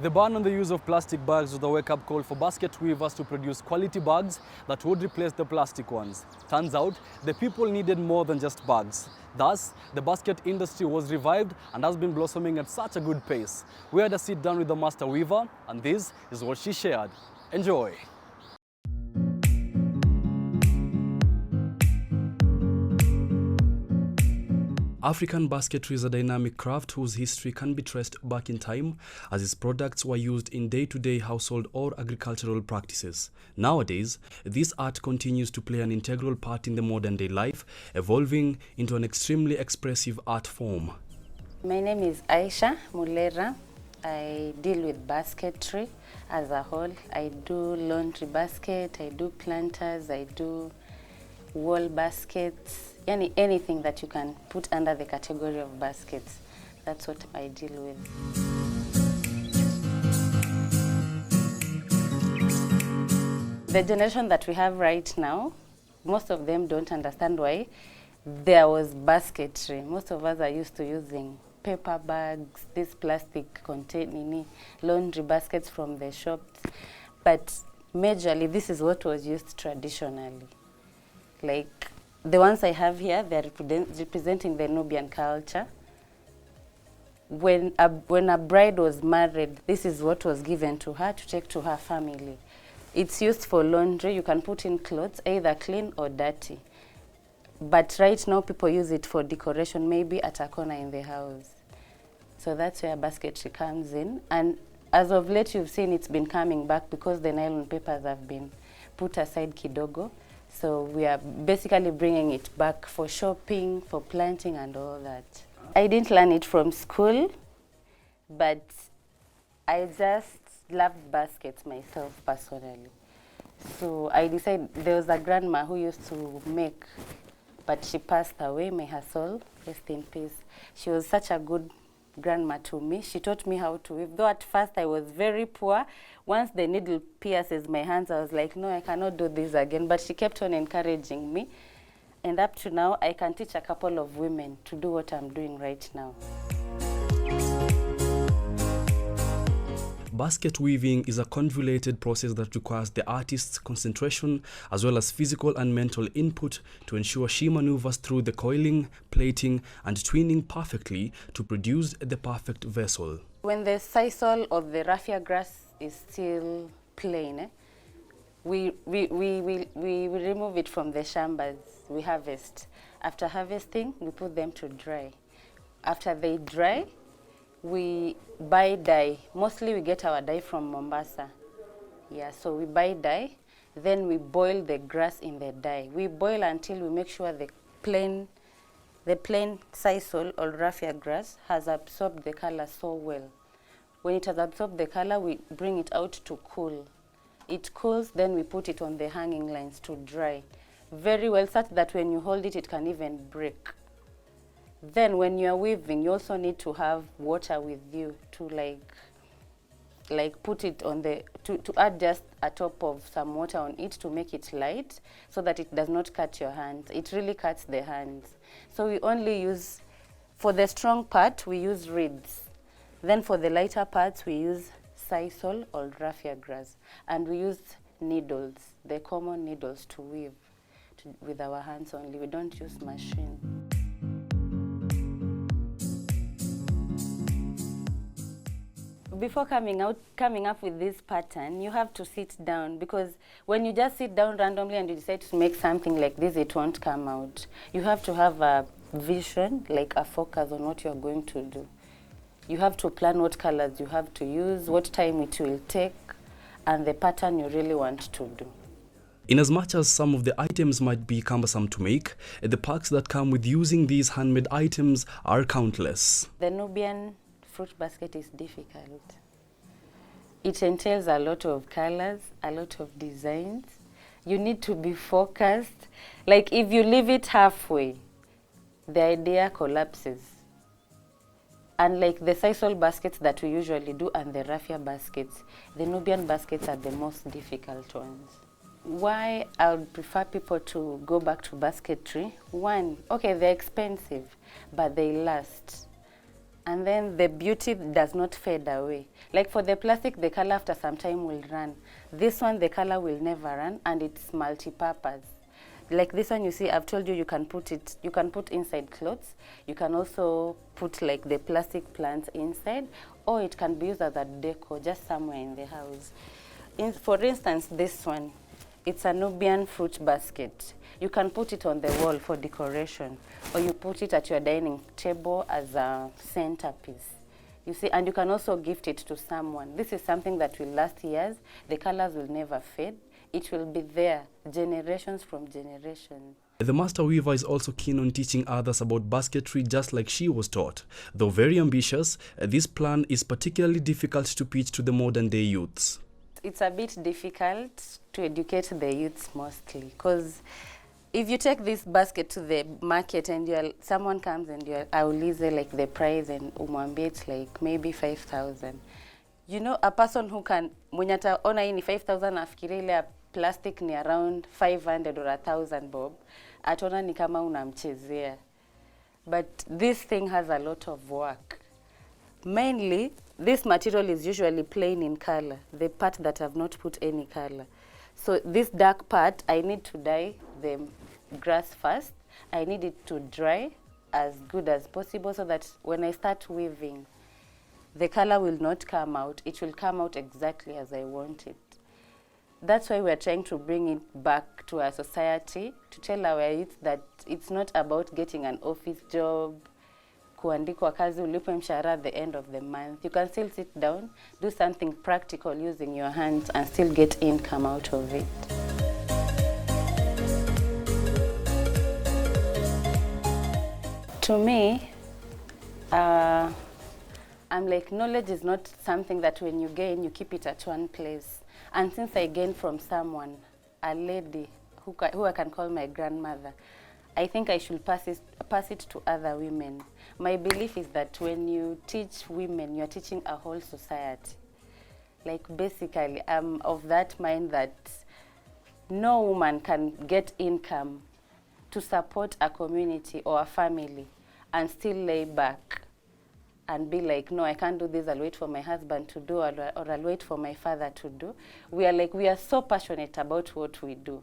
The ban on the use of plastic bags was a wake-up call for basket weavers to produce quality bags that would replace the plastic ones. Turns out, the people needed more than just bags. Thus, the basket industry was revived and has been blossoming at such a good pace. We had a sit down with the master weaver, and this is what she shared. Enjoy! African basketry is a dynamic craft whose history can be traced back in time, as its products were used in day-to-day household or agricultural practices. Nowadays, this art continues to play an integral part in the modern-day life, evolving into an extremely expressive art form. My name is Aisha Mulera. I deal with basketry as a whole. I do laundry basket, I do planters, I do wall baskets, anything that you can put under the category of baskets. That's what I deal with. The generation that we have right now, most of them don't understand why there was basketry. Most of us are used to using paper bags, these plastic containing laundry baskets from the shops. But majorly, this is what was used traditionally. Like the ones I have here, they're representing the Nubian culture. When a bride was married, this is what was given to her to take to her family. It's used for laundry. You can put in clothes, either clean or dirty. But right now, people use it for decoration, maybe at a corner in the house. So that's where basketry comes in. And as of late, you've seen it's been coming back because the nylon papers have been put aside kidogo. So we are basically bringing it back for shopping, for planting and all that. I didn't learn it from school, but I just loved baskets myself personally. So I decided, there was a grandma who used to make, but she passed away, may her soul rest in peace. She was such a good grandma to me. She taught me how to weave. Though at first I was very poor. Once the needle pierces my hands, I was like, no, I cannot do this again. But she kept on encouraging me. And up to now, I can teach a couple of women to do what I'm doing right now. Basket weaving is a convoluted process that requires the artist's concentration as well as physical and mental input to ensure she maneuvers through the coiling, plating, and twinning perfectly to produce the perfect vessel. When the sisal or the raffia grass is still plain, we remove it from the shambas, we harvest. After harvesting, we put them to dry. After they dry, we buy dye. Mostly we get our dye from Mombasa. Yeah, so we buy dye, then we boil the grass in the dye. We boil until we make sure the plain sisal or raffia grass has absorbed the color so well. When it has absorbed the color, we bring it out to cool. It cools, then we put it on the hanging lines to dry very well, such that when you hold it, it can even break. Then when you're weaving, you also need to have water with you to like put it on the, to add just a top of some water on it to make it light so that it does not cut your hands. It really cuts the hands. So we only use, for the strong part, we use reeds. Then for the lighter parts, we use sisal or raffia grass. And we use needles, the common needles to weave with our hands only. We don't use machine. Before coming up with this pattern, you have to sit down, because when you just sit down randomly and you decide to make something like this, it won't come out. You have to have a vision, like a focus on what you're going to do. You have to plan what colors you have to use, what time it will take, and the pattern you really want to do. Inasmuch as some of the items might be cumbersome to make, the perks that come with using these handmade items are countless. The Nubian fruit basket is difficult. It entails a lot of colors, a lot of designs. You need to be focused. Like if you leave it halfway, the idea collapses. Unlike the sisal baskets that we usually do and the raffia baskets, the Nubian baskets are the most difficult ones. Why I would prefer people to go back to basketry? One, okay, they're expensive, but they last. And then the beauty does not fade away. Like for the plastic, the color after some time will run. This one, the color will never run, and it's multi-purpose. Like this one, you see, I've told you you can put inside clothes. You can also put like the plastic plants inside, or it can be used as a deco just somewhere in the house. For instance, this one, it's a Nubian fruit basket. You can put it on the wall for decoration, or you put it at your dining table as a centerpiece. You see, and you can also gift it to someone. This is something that will last years. The colors will never fade. It will be there, generations from generations. The master weaver is also keen on teaching others about basketry just like she was taught. Though very ambitious, this plan is particularly difficult to pitch to the modern day youths. It's a bit difficult to educate the youths mostly, because if you take this basket to the market and someone comes and aulize like the price and umwambie it's like maybe 5,000. You know, a person who can, mwenye ataona hii ni 5,000 afikiria ile plastic ni around 500 or 1,000 bob, ataona ni kama unamchezea. But this thing has a lot of work. Mainly, this material is usually plain in color, the part that have not put any color. So this dark part, I need to dye the grass first. I need it to dry as good as possible so that when I start weaving, the color will not come out. It will come out exactly as I want it. That's why we're trying to bring it back to our society, to tell our youth that it's not about getting an office job, kuandikwa kazi ulipwe mshahara at the end of the month. You can still sit down, do something practical using your hands and still get income out of it. To me, I'm like, knowledge is not something that when you gain, you keep it at one place. And since I gained from someone, a lady who I can call my grandmother, I think I should pass it to other women. My belief is that when you teach women, you're teaching a whole society. Like basically, I'm of that mind that no woman can get income to support a community or a family and still lay back and be like, no, I can't do this, I'll wait for my husband to do, or I'll wait for my father to do. We are so passionate about what we do.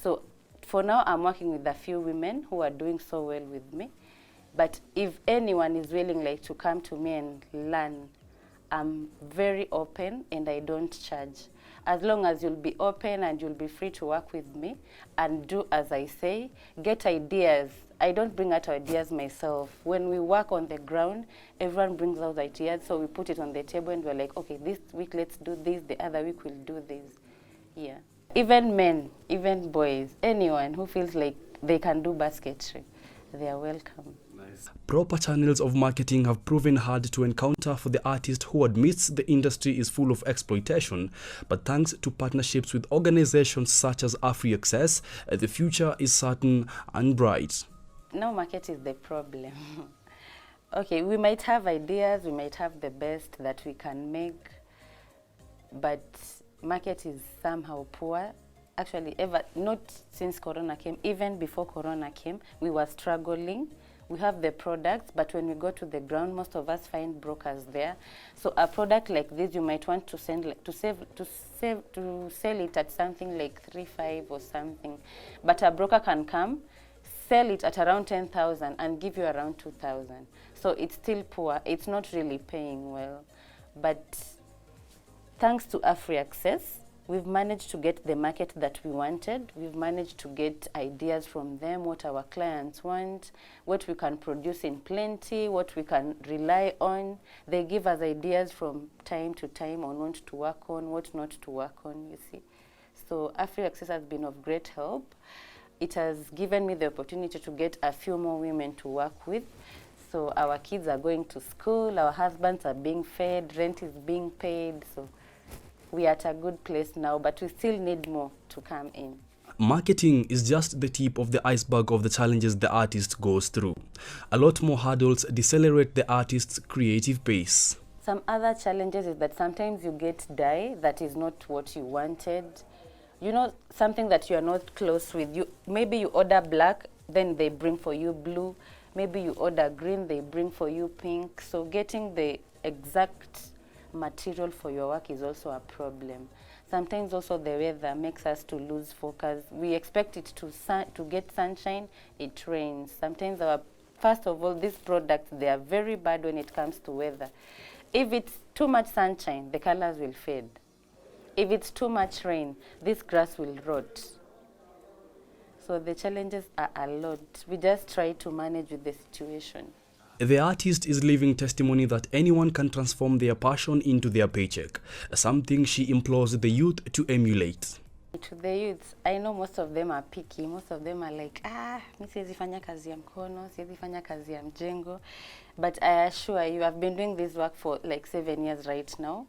So for now, I'm working with a few women who are doing so well with me. But if anyone is willing like to come to me and learn, I'm very open and I don't charge. As long as you'll be open and you'll be free to work with me and do as I say, get ideas. I don't bring out ideas myself. When we work on the ground, everyone brings out ideas, so we put it on the table and we're like, okay, this week let's do this, the other week we'll do this. Yeah. Even men, even boys, anyone who feels like they can do basketry, they are welcome. Nice. Proper channels of marketing have proven hard to encounter for the artist who admits the industry is full of exploitation, but thanks to partnerships with organizations such as AfriAccess, the future is certain and bright. No market is the problem. Okay, we might have ideas, we might have the best that we can make, but market is somehow poor. Actually, not since Corona came, even before Corona came, we were struggling. We have the products, but when we go to the ground, most of us find brokers there. So a product like this, you might want to sell it at something like 3,500 or something, but a broker can come, sell it at around 10,000 and give you around 2,000. So it's still poor. It's not really paying well. But thanks to AfriAccess, we've managed to get the market that we wanted. We've managed to get ideas from them, what our clients want, what we can produce in plenty, what we can rely on. They give us ideas from time to time on what to work on, what not to work on, you see. So AfriAccess has been of great help. It has given me the opportunity to get a few more women to work with. So our kids are going to school, our husbands are being fed, rent is being paid. So we are at a good place now, but we still need more to come in. Marketing is just the tip of the iceberg of the challenges the artist goes through. A lot more hurdles decelerate the artist's creative pace. Some other challenges is that sometimes you get dye that is not what you wanted. You know, something that you are not close with. Maybe you order black, then they bring for you blue. Maybe you order green, they bring for you pink. So getting the exact material for your work is also a problem. Sometimes also the weather makes us to lose focus. We expect it to get sunshine, it rains. Sometimes first of all, these products, they are very bad when it comes to weather. If it's too much sunshine, the colors will fade. If it's too much rain, this grass will rot. So the challenges are a lot. We just try to manage with the situation. The artist is living testimony that anyone can transform their passion into their paycheck, something she implores the youth to emulate. To the youths, I know most of them are picky. Most of them are like, mi siwezi fanya kazi ya mkono, siwezi fanya kazi ya mjengo. But I assure you, I've been doing this work for like 7 years right now,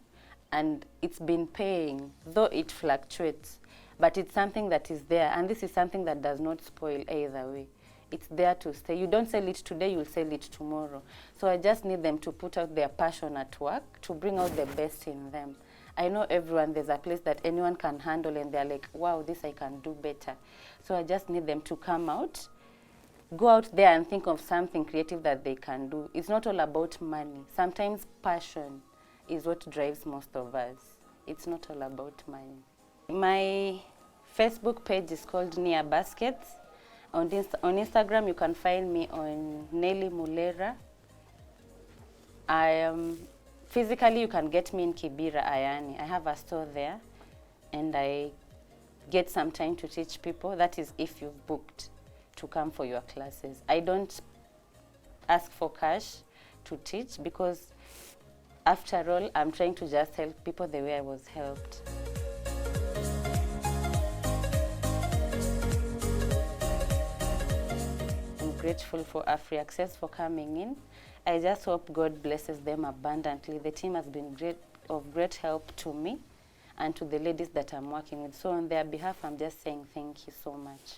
and it's been paying, though it fluctuates. But it's something that is there, and this is something that does not spoil either way. It's there to stay. You don't sell it today, you'll sell it tomorrow. So I just need them to put out their passion at work, to bring out the best in them. I know everyone, there's a place that anyone can handle, and they're like, wow, this I can do better. So I just need them to come out, go out there and think of something creative that they can do. It's not all about money. Sometimes passion is what drives most of us. It's not all about money. My Facebook page is called Nia Baskets. On Instagram, you can find me on Nelly Mulera. Physically, you can get me in Kibera, Ayani. I have a store there, and I get some time to teach people. That is if you've booked to come for your classes. I don't ask for cash to teach because, after all, I'm trying to just help people the way I was helped. I'm grateful for AfriAccess for coming in. I just hope God blesses them abundantly. The team has been of great help to me and to the ladies that I'm working with. So on their behalf, I'm just saying thank you so much.